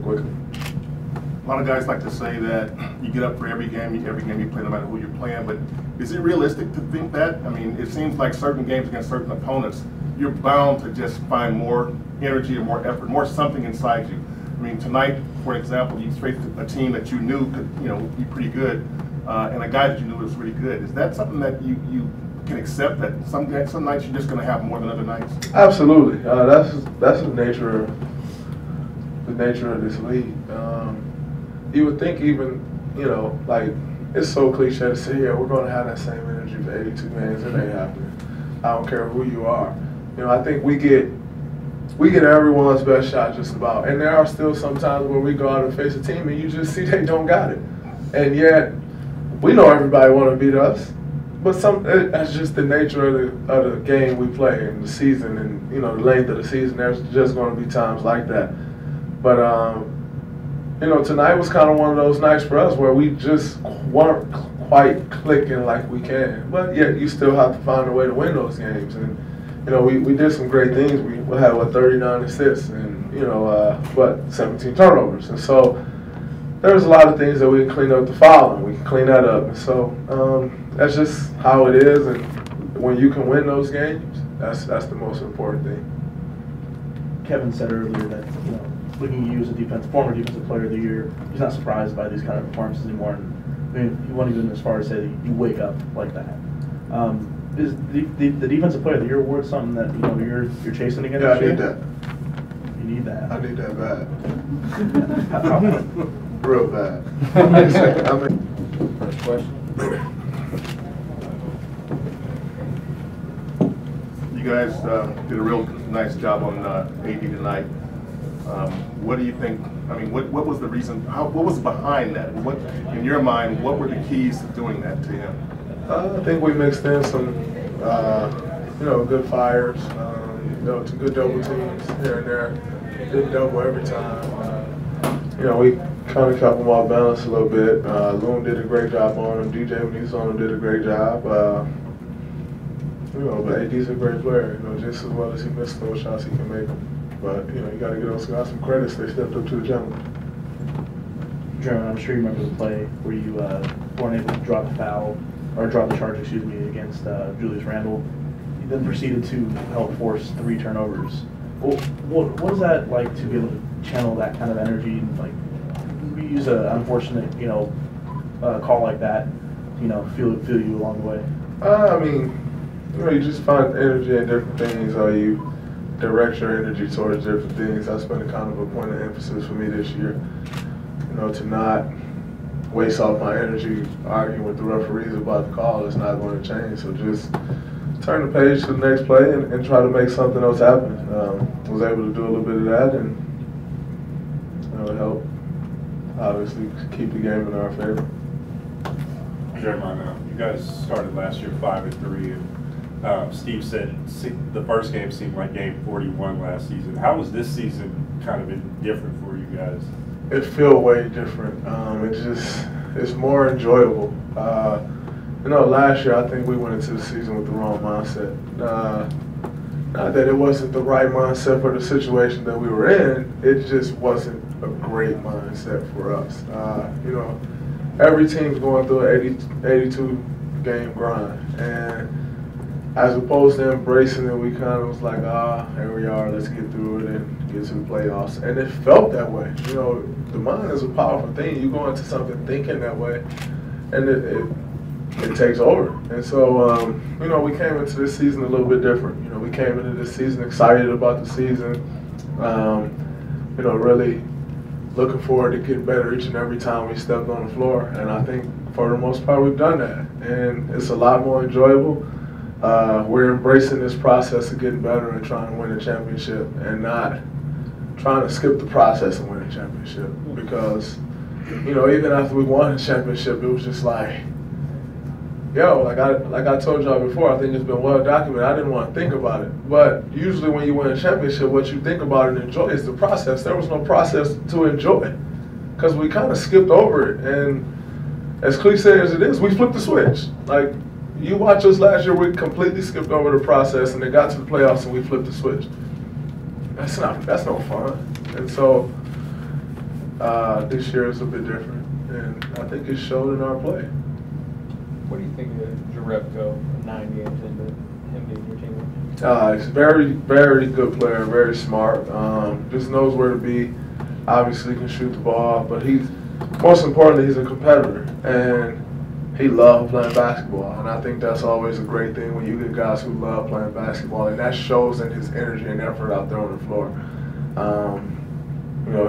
quickly. A lot of guys like to say that you get up for every game you play, no matter who you're playing, but is it realistic to think that? I mean, it seems like certain games against certain opponents, you're bound to just find more energy or more effort, more something inside you. I mean, tonight, for example, you faced a team that you knew could, be pretty good, and a guy that you knew was really good. Is that something that you can accept, that some nights you're just going to have more than other nights? Absolutely. That's the nature of this league. You would think even, like, it's so cliche to say, yeah, we're going to have that same energy for 82 games. It ain't happening. I don't care who you are. I think we get everyone's best shot just about. And there are still some times where we go out and face a team and you just see they don't got it. And yet, we know everybody want to beat us. But that's just the nature of the game we play and the season and, the length of the season. There's just going to be times like that. But, tonight was kind of one of those nights for us where we just weren't quite clicking like we can. But yet you still have to find a way to win those games. And, we did some great things. We had, 39 assists and, 17 turnovers. And so there's a lot of things that we can clean up the foul, and we can clean that up. And so that's just how it is. And when you can win those games, that's the most important thing. Kevin said earlier that, looking at you as a former defensive player of the year, he's not surprised by these kind of performances anymore. And, I mean, you want to go as far as say that you wake up like that. Is the defensive player of the year award something that you're chasing again? Yeah, I need that. You need that. I need that bad. Real bad. First question. You guys did a real nice job on AD tonight. What do you think? I mean, what was the reason? What was behind that? What, in your mind, what were the keys to doing that to him? I think we mixed in some, good fires, some good double teams here and there. Didn't double every time. We kind of kept them off balance a little bit. Loon did a great job on him. DJ, when he was on him, did a great job. But AD's a great player. Just as well as he missed those shots, he can make them. But, you got to give those guys some credits. They stepped up to the challenge. Draymond, I'm sure you remember the play where you weren't able to drop the foul, or drop the charge, against Julius Randle. You then proceeded to help force 3 turnovers. What is that like to be able to channel that kind of energy and, like, use an unfortunate, call like that, feel you along the way? I mean, you just find energy in different things, or you direct your energy towards different things. That's been kind of a point of emphasis for me this year. To not waste off my energy arguing with the referees about the call is not going to change. So just turn the page to the next play and try to make something else happen. Was able to do a little bit of that, and it helped obviously keep the game in our favor. Draymond, you guys started last year 5-3, and Steve said the first game seemed like game 41 last season. How was this season kind of been different for you guys? It feels way different. It's more enjoyable. Last year I think we went into the season with the wrong mindset. Not that it wasn't the right mindset for the situation that we were in, it just wasn't a great mindset for us. Every team's going through an 82 game grind, and as opposed to embracing it, we kind of was like, here we are, let's get through it and get to the playoffs. And it felt that way. The mind is a powerful thing. You go into something thinking that way, and it takes over. And so, we came into this season a little bit different. We came into this season excited about the season, really looking forward to getting better each and every time we stepped on the floor. And I think for the most part we've done that. And it's a lot more enjoyable. We're embracing this process of getting better and trying to win a championship, and not trying to skip the process and win a championship. Because, even after we won the championship, it was just like, like I told y'all before, I think it's been well documented. I didn't want to think about it. But usually when you win a championship, what you think about and enjoy is the process. There was no process to enjoy because we kind of skipped over it. And as cliche as it is, we flipped the switch. Like, you watch us last year, we completely skipped over the process and then got to the playoffs and we flipped the switch. That's no fun. And so, This year is a bit different, and I think it showed in our play. What do you think of Jerebko 9 games into him being your teammate? He's very, very good player, very smart. Just knows where to be. Obviously can shoot the ball, but most importantly, he's a competitor, and he loves playing basketball. And I think that's always a great thing when you get guys who love playing basketball, and that shows in his energy and effort out there on the floor.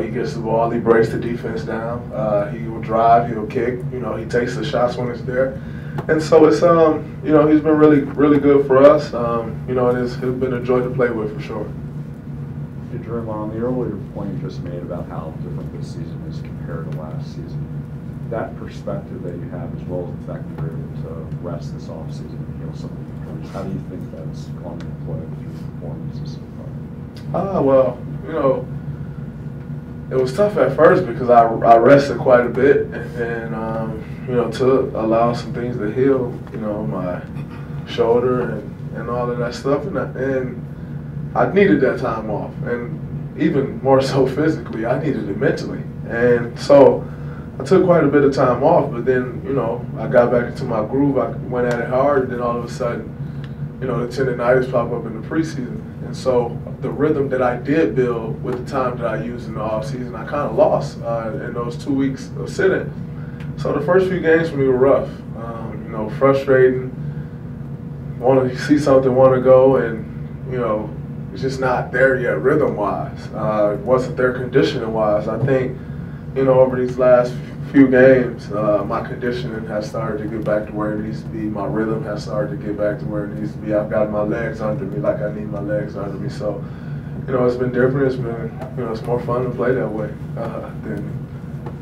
He gets the ball, he breaks the defense down, he will drive, he'll kick, he takes the shots when it's there. And so it's, he's been really, really good for us. It's been a joy to play with for sure. Hey, Draymond, on the earlier point you just made about how different this season is compared to last season, that perspective that you have, as well as the fact that you're able to rest this offseason and heal some of the injuries, how do you think that's gone into play with your performances so far? It was tough at first because I rested quite a bit, and to allow some things to heal, my shoulder and all of that stuff, and I needed that time off, and even more so physically, I needed it mentally, and so I took quite a bit of time off. But then, I got back into my groove. I went at it hard, and then all of a sudden, the tendonitis popped up in the preseason, and so the rhythm that I did build with the time that I used in the off season, I kind of lost in those 2 weeks of sitting. So the first few games for me were rough, frustrating. Want to see something, want to go, and it's just not there yet rhythm-wise. It wasn't there conditioning-wise. I think, over these last few games, my conditioning has started to get back to where it needs to be. My rhythm has started to get back to where it needs to be. I've got my legs under me like I need my legs under me. So, it's been different. It's been, it's more fun to play that way than